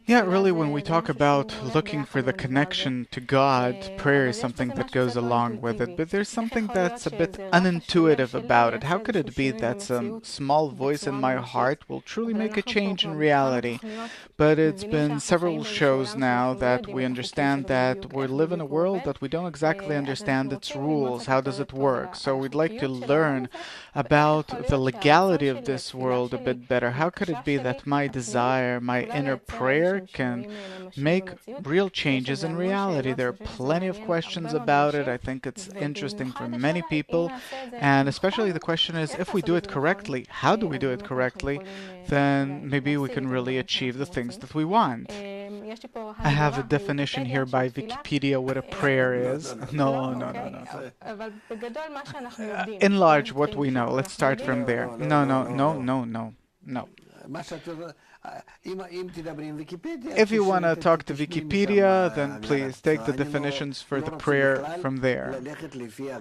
Yeah, really, when we talk about looking for the connection to God, prayer is something that goes along with it, but there's something that's a bit unintuitive about it. How could it be that some small voice in my heart will truly make a change in reality? But it's been several shows now that we understand that we live in a world that we don't exactly understand its rules. How does it work? So we'd like to learn about the legality of this world a bit better. How could it be that my desire, my inner prayer can make real changes in reality? There are plenty of questions about it. I think it's interesting for many people. And especially the question is, if we do it correctly, how do we do it correctly? Then maybe we can really achieve the things that we want. I have a definition here by Wikipedia what a prayer is. No, no, no, no, no. Enlarge what we know. Let's start from there. No, no, no, no, no, no. If you want to talk to Wikipedia, then please take the definitions for the prayer from there.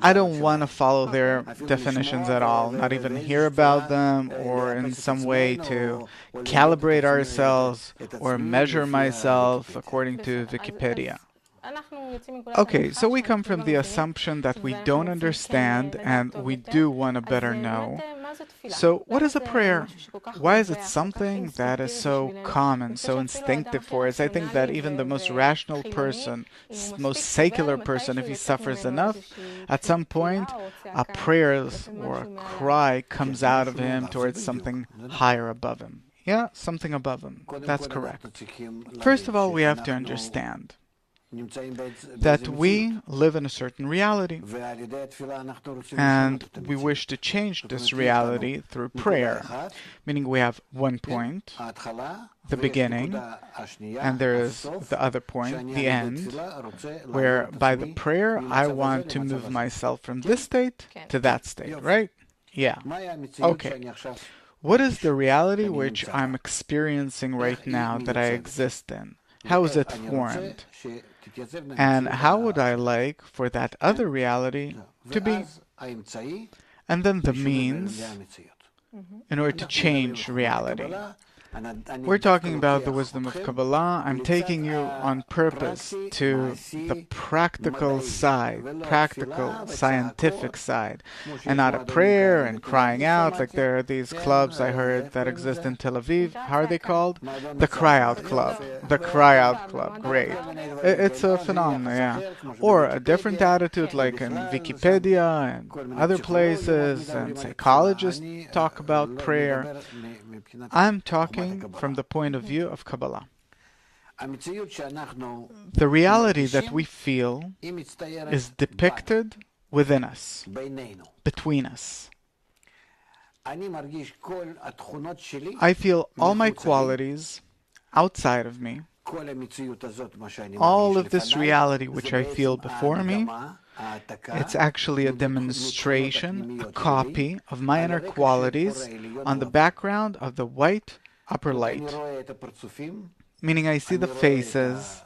I don't want to follow their definitions at all, not even hear about them, or in some way to calibrate ourselves or measure myself according to Wikipedia. Okay, so we come from the assumption that we don't understand and we do want to better know. So what is a prayer? Why is it something that is so common, so instinctive for us? I think that even the most rational person, most secular person, if he suffers enough, at some point a prayer or a cry comes out of him towards something higher above him. Yeah, something above him. That's correct. First of all, we have to understand that we live in a certain reality, and we wish to change this reality through prayer, meaning we have one point, the beginning, and there is the other point, the end, where by the prayer I want to move myself from this state to that state, right? Yeah. Okay. What is the reality which I'm experiencing right now that I exist in? How is it formed? And how would I like for that other reality to be? And then the means in order to change reality. We're talking about the wisdom of Kabbalah. I'm taking you on purpose to the practical side, practical, scientific side, and not a prayer and crying out like there are these clubs I heard that exist in Tel Aviv. How are they called? The Cry Out Club. The Cry Out Club. Great. It's a phenomenon, yeah. Or a different attitude like in Wikipedia and other places, and psychologists talk about prayer. I'm talking from the point of view of Kabbalah. The reality that we feel is depicted within us, between us. I feel all my qualities outside of me. All of this reality which I feel before me, it's actually a demonstration, a copy of my inner qualities on the background of the white upper light. Meaning I see the faces,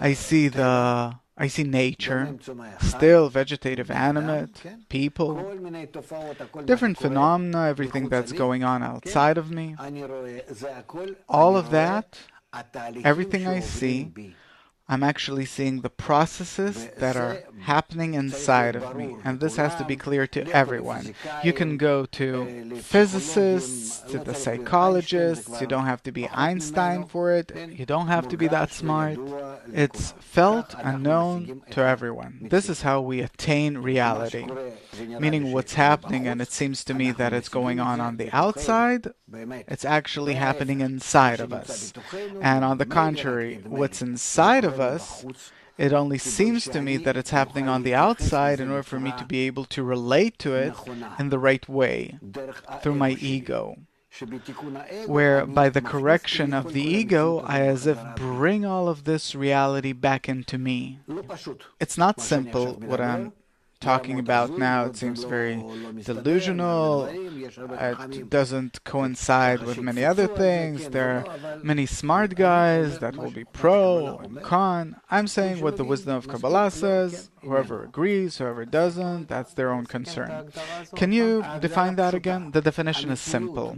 I see nature, still vegetative, animate, people, different phenomena, everything that's going on outside of me. All of that, everything I see, I'm actually seeing the processes that are happening inside of me. And this has to be clear to everyone. You can go to physicists, to the psychologists. You don't have to be Einstein for it. You don't have to be that smart. It's felt and known to everyone. This is how we attain reality. Meaning what's happening, and it seems to me that it's going on the outside, it's actually happening inside of us. And on the contrary, what's inside of us, it only seems to me that it's happening on the outside in order for me to be able to relate to it in the right way, through my ego. Where by the correction of the ego, I as if bring all of this reality back into me. It's not simple what I'm talking about now, it seems very delusional. It doesn't coincide with many other things. There are many smart guys that will be pro and con. I'm saying what the wisdom of Kabbalah says. Whoever agrees, whoever doesn't, that's their own concern. Can you define that again? The definition is simple.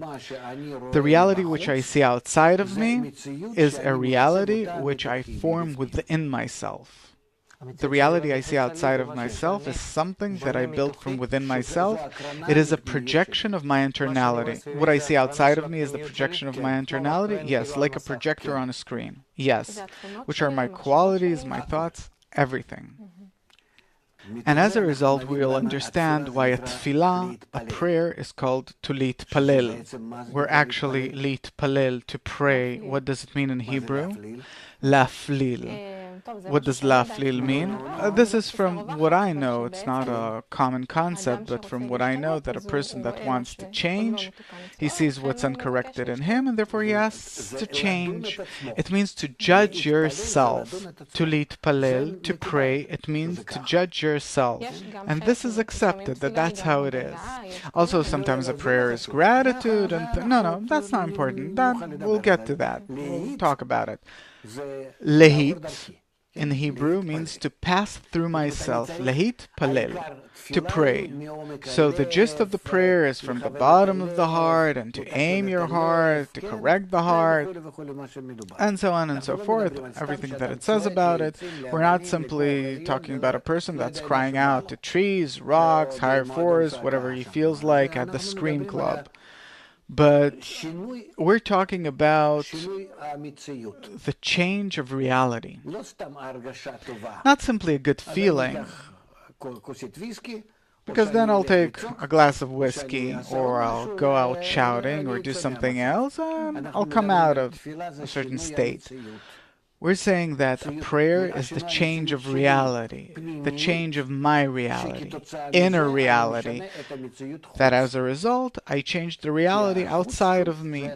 The reality which I see outside of me is a reality which I form within myself. The reality I see outside of myself is something that I built from within myself. It is a projection of my internality. What I see outside of me is the projection of my internality? Yes, like a projector on a screen. Yes, which are my qualities, my thoughts, everything. And as a result, we will understand why a tefillah, a prayer, is called to litpalel. We're actually litpalel, to pray. What does it mean in Hebrew? Laflil. What does laflil mean? This is from what I know. It's not a common concept, but from what I know, that a person that wants to change, he sees what's uncorrected in him, and therefore he asks to change. It means to judge yourself. To litpalel, to pray, it means to judge yourself. And this is accepted, that's how it is. Also, sometimes a prayer is gratitude, and no, that's not important. We'll get to that. We'll talk about it. Lehit in Hebrew means to pass through myself. Lehit palel, to pray. So the gist of the prayer is from the bottom of the heart, and to aim your heart, to correct the heart, and so on and so forth. Everything that it says about it. We're not simply talking about a person that's crying out to trees, rocks, higher force, whatever he feels like at the Scream Club. But we're talking about the change of reality. Not simply a good feeling, because then I'll take a glass of whiskey, or I'll go out shouting, or do something else, and I'll come out of a certain state. We're saying that a prayer is the change of reality, the change of my reality, inner reality, that as a result, I change the reality outside of me.